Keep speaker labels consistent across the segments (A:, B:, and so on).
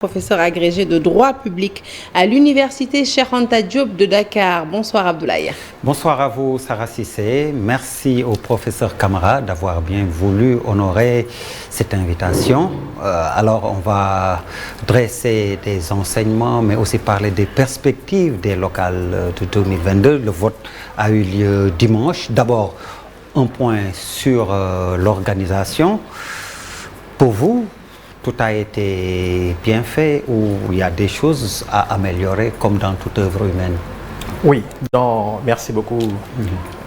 A: Professeur agrégé de droit public à l'université Cheikh Anta Diop de Dakar. Bonsoir Abdoulaye.
B: Bonsoir à vous Sarah Cissé. Merci au professeur Camara d'avoir bien voulu honorer cette invitation. Alors on va dresser des enseignements mais aussi parler des perspectives des locales de 2022. Le vote a eu lieu dimanche. D'abord un point sur l'organisation. Pour vous, tout a été bien fait ou il y a des choses à améliorer comme dans toute œuvre humaine?
C: Oui, merci beaucoup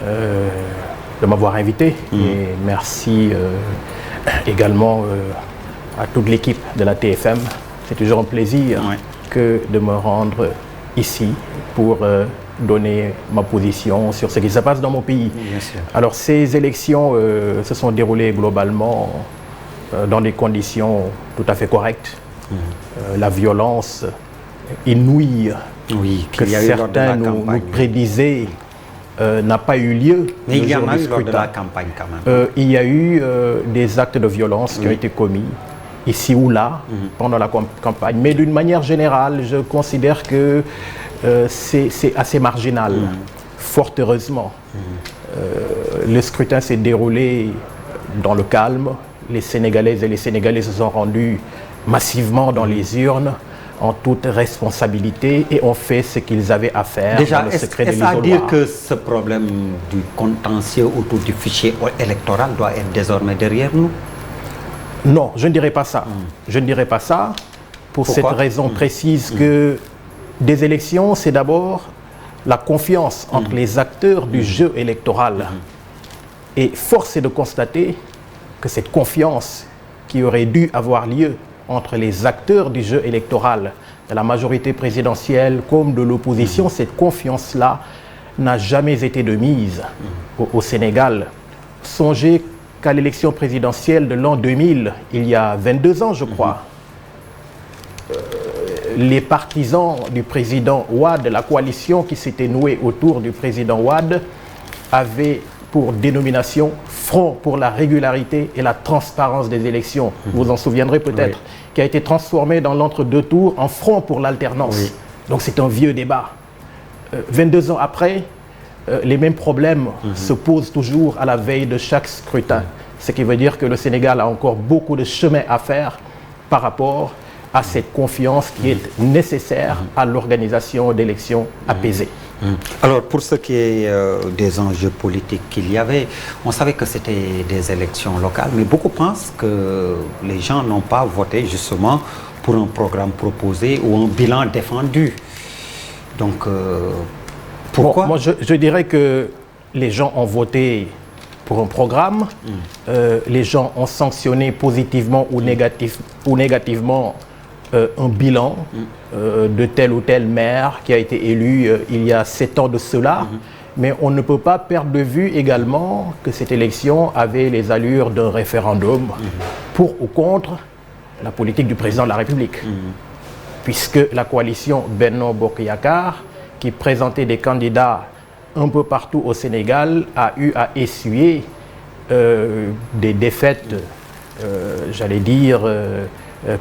C: de m'avoir invité et merci également à toute l'équipe de la TFM. C'est toujours un plaisir que de me rendre ici pour donner ma position sur ce qui se passe dans mon pays. Alors ces élections se sont déroulées globalement dans des conditions tout à fait correctes. La violence inouïe que certains nous prédisaient n'a pas eu lieu.
B: Mais il y en a eu lors de la campagne quand même.
C: Il y a eu des actes de violence qui ont été commis ici ou là pendant la campagne. Mais d'une manière générale, je considère que c'est assez marginal, fort heureusement. Le scrutin s'est déroulé dans le calme. Les Sénégalaises et les Sénégalais se sont rendus massivement dans les urnes en toute responsabilité et ont fait ce qu'ils avaient à faire dans le secret de l'isoloir.
B: Est-ce à dire que ce problème du contentieux autour du fichier électoral doit être désormais derrière nous?
C: Non, je ne dirais pas ça. Je ne dirais pas ça pour cette raison précise que des élections, c'est d'abord la confiance entre les acteurs du jeu électoral. Et force est de constater que cette confiance qui aurait dû avoir lieu entre les acteurs du jeu électoral, de la majorité présidentielle comme de l'opposition, cette confiance-là n'a jamais été de mise au Sénégal. Songez qu'à l'élection présidentielle de l'an 2000, il y a 22 ans je crois, les partisans du président Wade, la coalition qui s'était nouée autour du président Wade, avaient pour dénomination Front pour la régularité et la transparence des élections. Vous vous en souviendrez peut-être, qui a été transformé dans l'entre-deux tours en Front pour l'alternance. Donc c'est un vieux débat. 22 ans après, les mêmes problèmes se posent toujours à la veille de chaque scrutin. Ce qui veut dire que le Sénégal a encore beaucoup de chemin à faire par rapport à cette confiance qui est nécessaire à l'organisation d'élections apaisées.
B: Alors, pour ce qui est des enjeux politiques qu'il y avait, on savait que c'était des élections locales, mais beaucoup pensent que les gens n'ont pas voté justement pour un programme proposé ou un bilan défendu. Donc, pourquoi?
C: Moi, je dirais que les gens ont voté pour un programme, les gens ont sanctionné positivement ou négativement un bilan de tel ou tel maire qui a été élu il y a 7 ans de cela. Mais on ne peut pas perdre de vue également que cette élection avait les allures d'un référendum pour ou contre la politique du président de la République. Puisque la coalition Benno Bokk Yakaar, qui présentait des candidats un peu partout au Sénégal, a eu à essuyer des défaites, j'allais dire,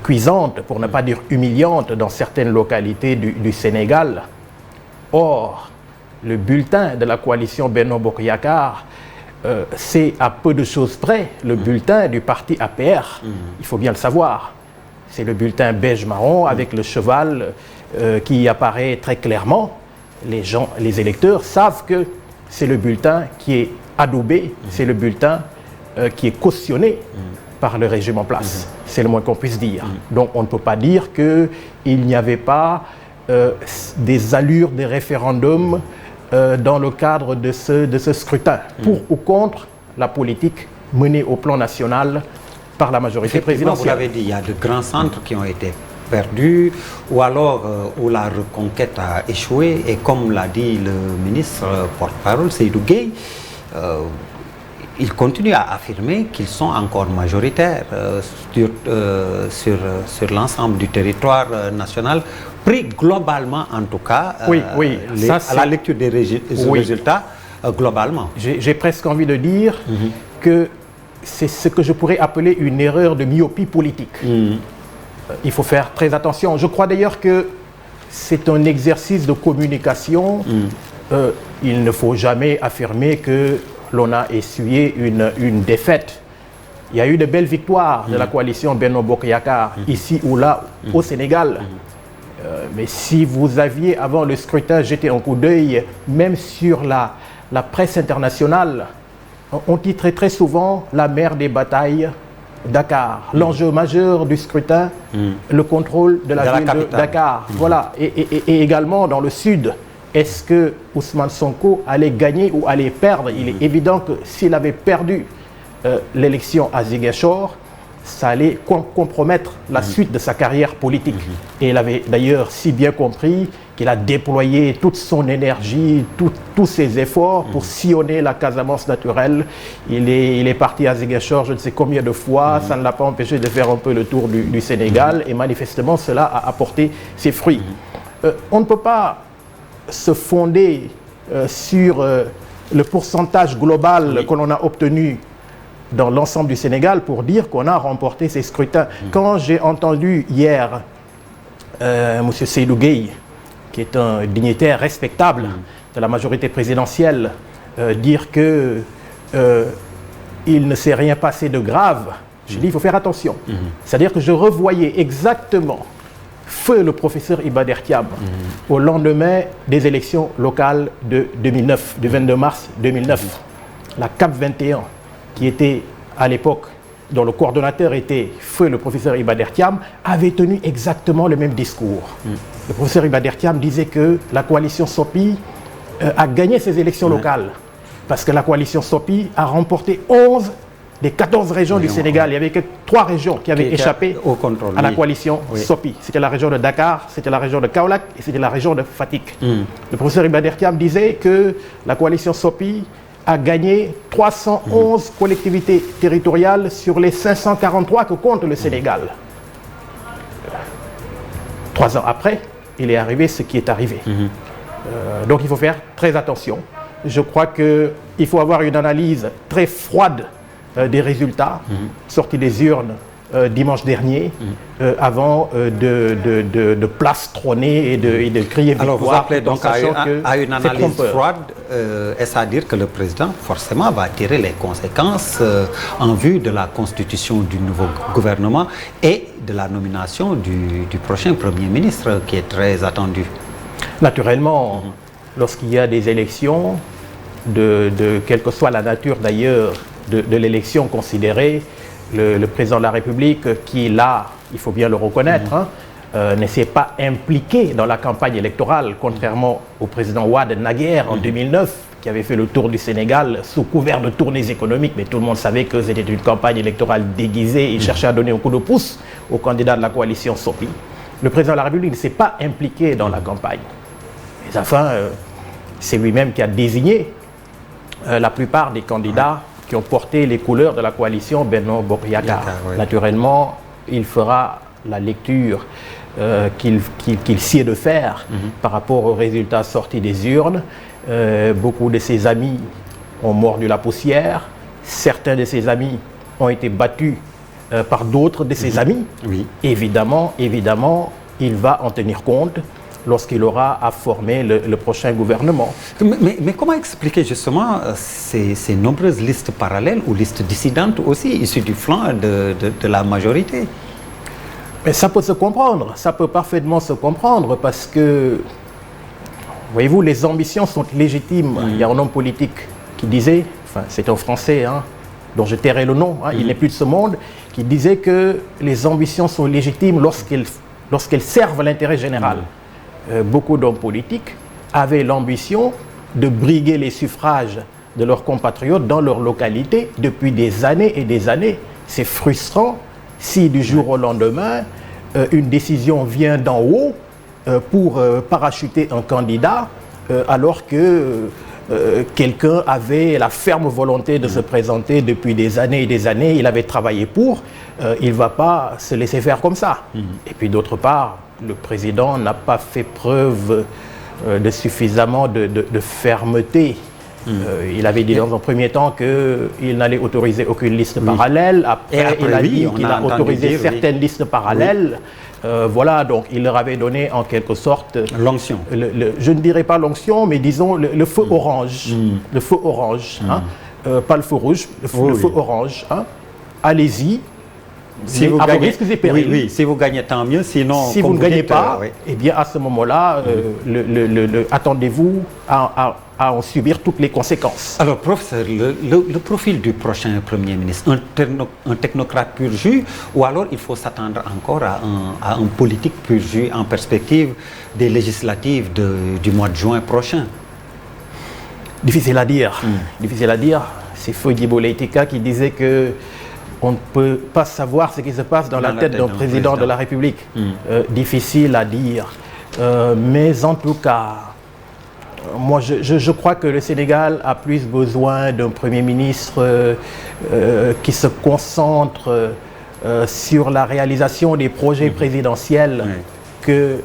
C: cuisantes, pour ne pas dire humiliantes, dans certaines localités du Sénégal. Or, le bulletin de la coalition Benno Bokk Yakaar, c'est à peu de choses près le bulletin du parti APR. Il faut bien le savoir. C'est le bulletin beige-marron avec le cheval qui apparaît très clairement. Les électeurs savent que c'est le bulletin qui est adoubé, c'est le bulletin qui est cautionné par le régime en place. C'est le moins qu'on puisse dire. Donc on ne peut pas dire qu'il n'y avait pas des allures de référendum dans le cadre de ce scrutin, pour ou contre la politique menée au plan national par la majorité présidentielle.
B: Vous l'avez dit, il y a de grands centres qui ont été perdus, ou alors où la reconquête a échoué, et comme l'a dit le ministre porte-parole Seydou Gueye, il continue à affirmer qu'ils sont encore majoritaires sur l'ensemble du territoire national, pris globalement en tout cas, à la lecture des résultats globalement.
C: J'ai presque envie de dire que c'est ce que je pourrais appeler une erreur de myopie politique. il faut faire très attention. Je crois d'ailleurs que c'est un exercice de communication. Il ne faut jamais affirmer que l'on a essuyé une défaite. Il y a eu de belles victoires de la coalition Benno Bokk Yakaar, ici ou là, au Sénégal. Mais si vous aviez, avant le scrutin, jeté un coup d'œil, même sur la presse internationale, on titrait très souvent la mère des batailles, Dakar. L'enjeu majeur du scrutin, le contrôle de la ville de Dakar. Voilà. Et également dans le sud, est-ce que Ousmane Sonko allait gagner ou allait perdre? Il est évident que s'il avait perdu l'élection à Ziguinchor, ça allait compromettre la suite de sa carrière politique. Et il avait d'ailleurs si bien compris qu'il a déployé toute son énergie, tous ses efforts pour sillonner la Casamance naturelle. Il est parti à Ziguinchor je ne sais combien de fois, ça ne l'a pas empêché de faire un peu le tour du Sénégal, et manifestement cela a apporté ses fruits. On ne peut pas se fonder sur le pourcentage global que l'on a obtenu dans l'ensemble du Sénégal pour dire qu'on a remporté ces scrutins. Quand j'ai entendu hier M. Seydou Gueye, qui est un dignitaire respectable de la majorité présidentielle, dire que il ne s'est rien passé de grave, j'ai dit il faut faire attention. C'est-à-dire que je revoyais exactement feu le professeur Iba Der Thiam au lendemain des élections locales de 2009, du 22 mars 2009. La CAP 21, qui était à l'époque, dont le coordonnateur était feu le professeur Iba Der Thiam, avait tenu exactement le même discours. Le professeur Iba Der Thiam disait que la coalition SOPI a gagné ces élections locales parce que la coalition SOPI a remporté 11 des 14 régions du Sénégal. Il y avait que 3 régions qui avaient échappé à la coalition SOPI. C'était la région de Dakar, c'était la région de Kaolack et c'était la région de Fatick. Le professeur Iba Der Thiam disait que la coalition SOPI a gagné 311 collectivités territoriales sur les 543 que compte le Sénégal. 3 ans après, il est arrivé ce qui est arrivé. Donc il faut faire très attention. Je crois qu'il faut avoir une analyse très froide des résultats sortis des urnes dimanche dernier, avant de plastronner et de crier victoire.
B: Alors vous appelez donc à une analyse froide, est-ce à dire que le président forcément va tirer les conséquences en vue de la constitution du nouveau gouvernement et de la nomination du prochain Premier ministre qui est très attendu?
C: Naturellement, lorsqu'il y a des élections, quelle que soit la nature d'ailleurs de l'élection considérée, le président de la République, qui là, il faut bien le reconnaître, ne s'est pas impliqué dans la campagne électorale, contrairement au président Wade naguère en 2009, qui avait fait le tour du Sénégal sous couvert de tournées économiques, mais tout le monde savait que c'était une campagne électorale déguisée. Il cherchait à donner un coup de pouce au candidat de la coalition SOPI. Le président de la République ne s'est pas impliqué dans la campagne. Mais enfin, c'est lui-même qui a désigné la plupart des candidats qui ont porté les couleurs de la coalition Benno Bokk Yakaar. Naturellement, il fera la lecture qu'il sied de faire par rapport aux résultats sortis des urnes. Beaucoup de ses amis ont mordu la poussière. Certains de ses amis ont été battus par d'autres de ses amis. Évidemment, il va en tenir compte lorsqu'il aura à former le prochain gouvernement.
B: Mais comment expliquer justement ces nombreuses listes parallèles ou listes dissidentes aussi issues du flanc de la majorité?
C: Mais ça peut se comprendre, ça peut parfaitement se comprendre parce que, voyez-vous, les ambitions sont légitimes. Il y a un homme politique qui disait, enfin c'est un Français dont je tairai le nom, il n'est plus de ce monde, qui disait que les ambitions sont légitimes lorsqu'elles servent l'intérêt général. Beaucoup d'hommes politiques avaient l'ambition de briguer les suffrages de leurs compatriotes dans leur localité depuis des années et des années. C'est frustrant si du jour au lendemain, une décision vient d'en haut pour parachuter un candidat alors que quelqu'un avait la ferme volonté de se présenter depuis des années et des années, il avait travaillé pour, il ne va pas se laisser faire comme ça. Et puis d'autre part, le président n'a pas fait preuve de suffisamment de fermeté. Il avait dit dans un premier temps qu'il n'allait autoriser aucune liste parallèle. Après, il a dit qu'il a autorisé certaines listes parallèles. Voilà, donc il leur avait donné en quelque sorte
B: l'onction.
C: Je ne dirais pas l'onction, mais disons le feu orange. Le feu orange, hein. Pas le feu rouge, le feu orange. Hein. Allez-y.
B: Si vous gagnez, si vous gagnez, tant mieux. Sinon,
C: si vous ne gagnez pas, eh bien à ce moment-là, attendez-vous à en subir toutes les conséquences.
B: Alors, professeur, le profil du prochain Premier ministre, un technocrate pur jus, ou alors il faut s'attendre encore à un politique pur jus en perspective des législatives du mois de juin prochain?
C: Difficile à dire. Difficile à dire. C'est Fodibo Leitika qui disait que on ne peut pas savoir ce qui se passe dans la tête d'un président de la République. Difficile à dire. Mais en tout cas, moi je crois que le Sénégal a plus besoin d'un Premier ministre qui se concentre sur la réalisation des projets présidentiels que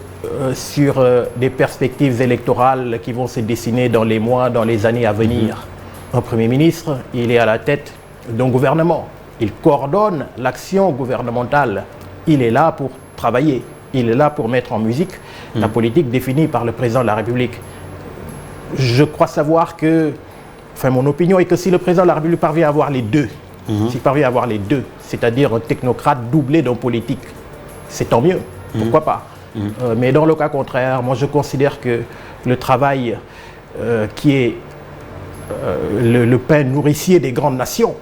C: sur des perspectives électorales qui vont se dessiner dans les mois, dans les années à venir. Un Premier ministre, il est à la tête d'un gouvernement. Il coordonne l'action gouvernementale. Il est là pour travailler. Il est là pour mettre en musique la politique définie par le président de la République. Je crois savoir que, enfin mon opinion est que si le président de la République parvient à avoir les deux, s'il parvient à avoir les deux, c'est-à-dire un technocrate doublé d'un politique, c'est tant mieux, pourquoi pas. Mais dans le cas contraire, moi je considère que le travail qui est le pain nourricier des grandes nations,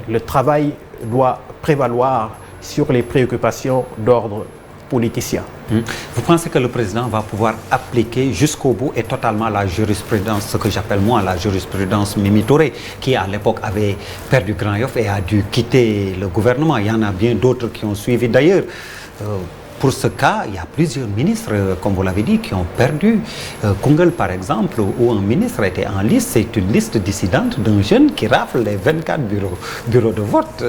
C: le travail doit prévaloir sur les préoccupations d'ordre politicien.
B: Vous pensez que le président va pouvoir appliquer jusqu'au bout et totalement la jurisprudence, ce que j'appelle moi la jurisprudence Mimi Touré, qui à l'époque avait perdu Grand Yoff et a dû quitter le gouvernement? Il y en a bien d'autres qui ont suivi d'ailleurs. Pour ce cas, il y a plusieurs ministres, comme vous l'avez dit, qui ont perdu. Koungheul, par exemple, où un ministre était en liste, c'est une liste dissidente d'un jeune qui rafle les 24 bureaux de vote.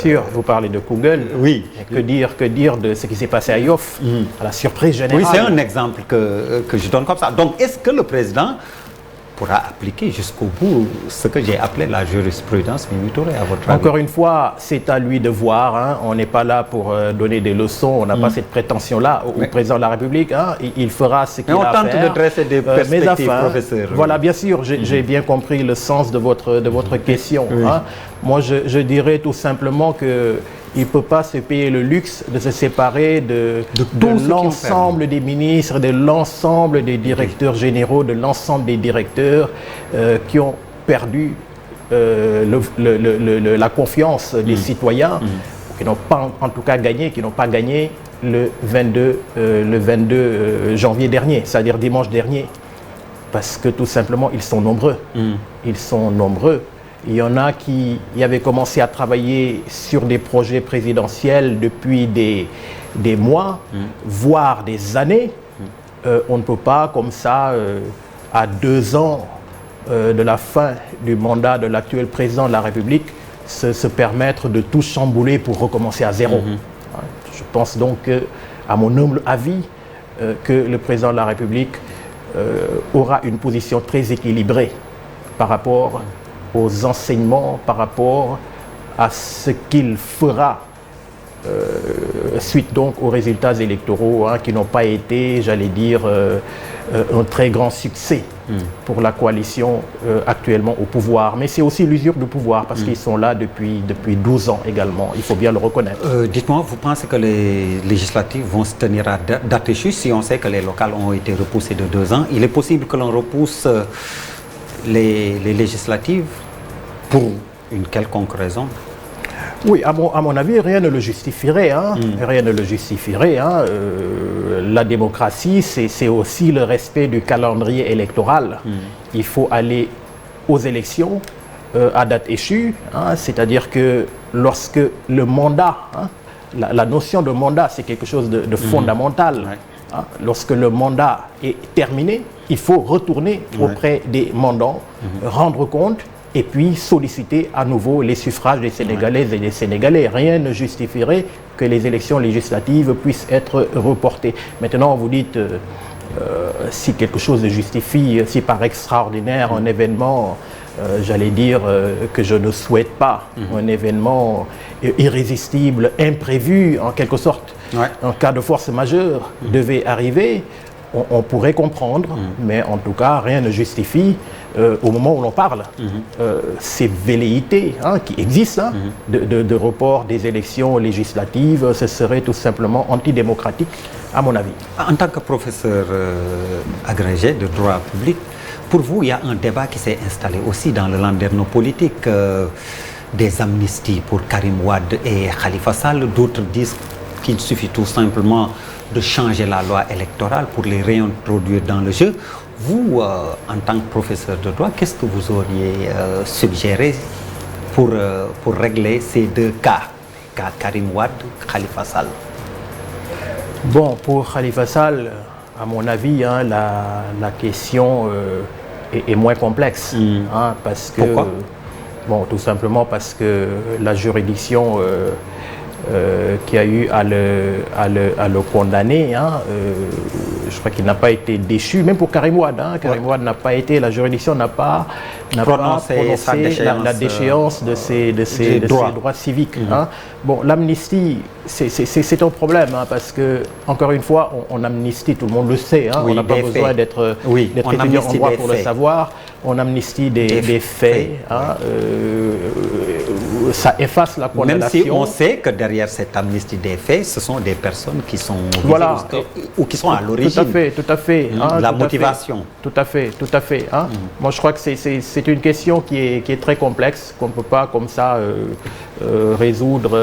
C: Sûr, vous parlez de Koungheul.
B: Oui.
C: Que dire de ce qui s'est passé à Yoff, à la surprise générale.
B: Oui, c'est un exemple que je donne comme ça. Donc, est-ce que le président pourra appliquer jusqu'au bout ce que j'ai appelé la jurisprudence Mimi Touré, à votre avis?
C: Encore une fois, c'est à lui de voir. Hein. On n'est pas là pour donner des leçons. On n'a pas cette prétention-là au président de la République. Hein. Il fera ce qu'il a à faire.
B: On tente de dresser des perspectives, professeur.
C: Voilà, bien sûr, j'ai bien compris le sens de votre question. Hein. Moi, je dirais tout simplement que il ne peut pas se payer le luxe de se séparer de l'ensemble des ministres, de l'ensemble des directeurs généraux, de l'ensemble des directeurs qui ont perdu la confiance des citoyens, qui n'ont pas en tout cas gagné, qui n'ont pas gagné le 22 janvier dernier, c'est-à-dire dimanche dernier. Parce que tout simplement, ils sont nombreux. Ils sont nombreux. Il y en a qui avaient commencé à travailler sur des projets présidentiels depuis des mois, voire des années. On ne peut pas, comme ça, à 2 ans de la fin du mandat de l'actuel président de la République, se permettre de tout chambouler pour recommencer à zéro. Je pense donc, à mon humble avis, que le président de la République aura une position très équilibrée par rapport aux enseignements, par rapport à ce qu'il fera suite donc aux résultats électoraux qui n'ont pas été, j'allais dire, un très grand succès pour la coalition actuellement au pouvoir. Mais c'est aussi l'usure du pouvoir parce qu'ils sont là depuis 12 ans également, il faut bien le reconnaître.
B: Dites-moi, vous pensez que les législatives vont se tenir à date échue si on sait que les locales ont été repoussées de 2 ans? Il est possible que l'on repousse les législatives pour une quelconque raison?
C: Oui, à mon avis, rien ne le justifierait. Rien ne le justifierait. La démocratie, c'est aussi le respect du calendrier électoral. Il faut aller aux élections à date échue. C'est-à-dire que lorsque le mandat, la notion de mandat, c'est quelque chose de fondamental. Lorsque le mandat est terminé, il faut retourner auprès des mandants, rendre compte et puis solliciter à nouveau les suffrages des Sénégalaises et des Sénégalais. Rien ne justifierait que les élections législatives puissent être reportées. Maintenant, vous dites, si quelque chose justifie, si par extraordinaire un événement, j'allais dire que je ne souhaite pas, un événement irrésistible, imprévu en quelque sorte, un cas de force majeure devait arriver, on pourrait comprendre, mais en tout cas, rien ne justifie, au moment où l'on parle, ces velléités qui existent de report des élections législatives. Ce serait tout simplement antidémocratique, à mon avis.
B: En tant que professeur agrégé de droit public, pour vous, il y a un débat qui s'est installé aussi dans le landerneau politique, des amnisties pour Karim Wade et Khalifa Sall. D'autres disent qu'il suffit tout simplement de changer la loi électorale pour les réintroduire dans le jeu. Vous, en tant que professeur de droit, qu'est-ce que vous auriez suggéré pour régler ces deux cas, Karim Wade, Khalifa Sall?
C: Bon, pour Khalifa Sall, à mon avis, la question est moins complexe. Parce que,
B: pourquoi?
C: Bon, tout simplement parce que la juridiction qui a eu à le condamner, je crois qu'il n'a pas été déchu, même pour Karim Wade. Karim Wade n'a pas été, la juridiction n'a pas prononcé la déchéance de ses droits civiques. Bon, l'amnistie, c'est un problème, parce que, encore une fois, on amnistie, tout le monde le sait, on n'a pas besoin d'être étudiant en droit pour le savoir. On amnistie des faits, ça efface la condamnation.
B: Même si on sait que derrière cette amnistie des faits, ce sont des personnes qui sont ou qui sont à l'origine.
C: Tout à fait.
B: La motivation.
C: Tout à fait. Moi, je crois que c'est une question qui est très complexe, qu'on ne peut pas comme ça résoudre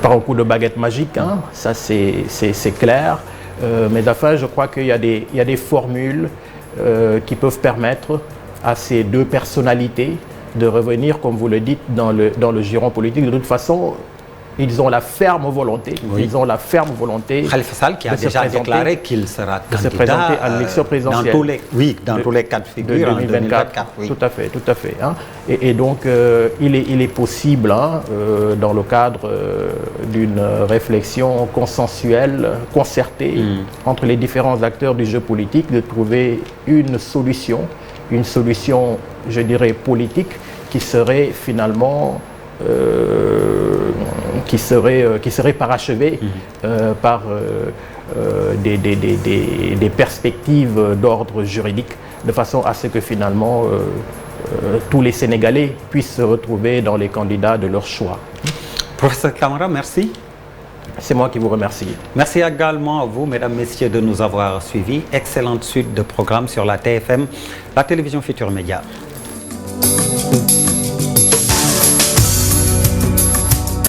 C: par un coup de baguette magique. Ça, c'est clair. Mais enfin, je crois qu'il y a des formules qui peuvent permettre à ces deux personnalités de revenir, comme vous le dites, dans le giron politique. De toute façon, ils ont la ferme volonté.
B: Khalifa Sall qui a déjà déclaré qu'il sera candidat
C: à l'élection présidentielle.
B: Dans tous les cas de figure
C: de 2024. Tout à fait. Et donc, il est possible, dans le cadre d'une réflexion consensuelle, concertée entre les différents acteurs du jeu politique, de trouver une solution, je dirais, politique, qui serait finalement qui serait parachevée par des perspectives d'ordre juridique, de façon à ce que finalement tous les Sénégalais puissent se retrouver dans les candidats de leur choix.
B: Professeur Camara, merci.
C: C'est moi qui vous remercie.
B: Merci également à vous, mesdames, messieurs, de nous avoir suivis. Excellente suite de programmes sur la TFM, la télévision Futurs Médias.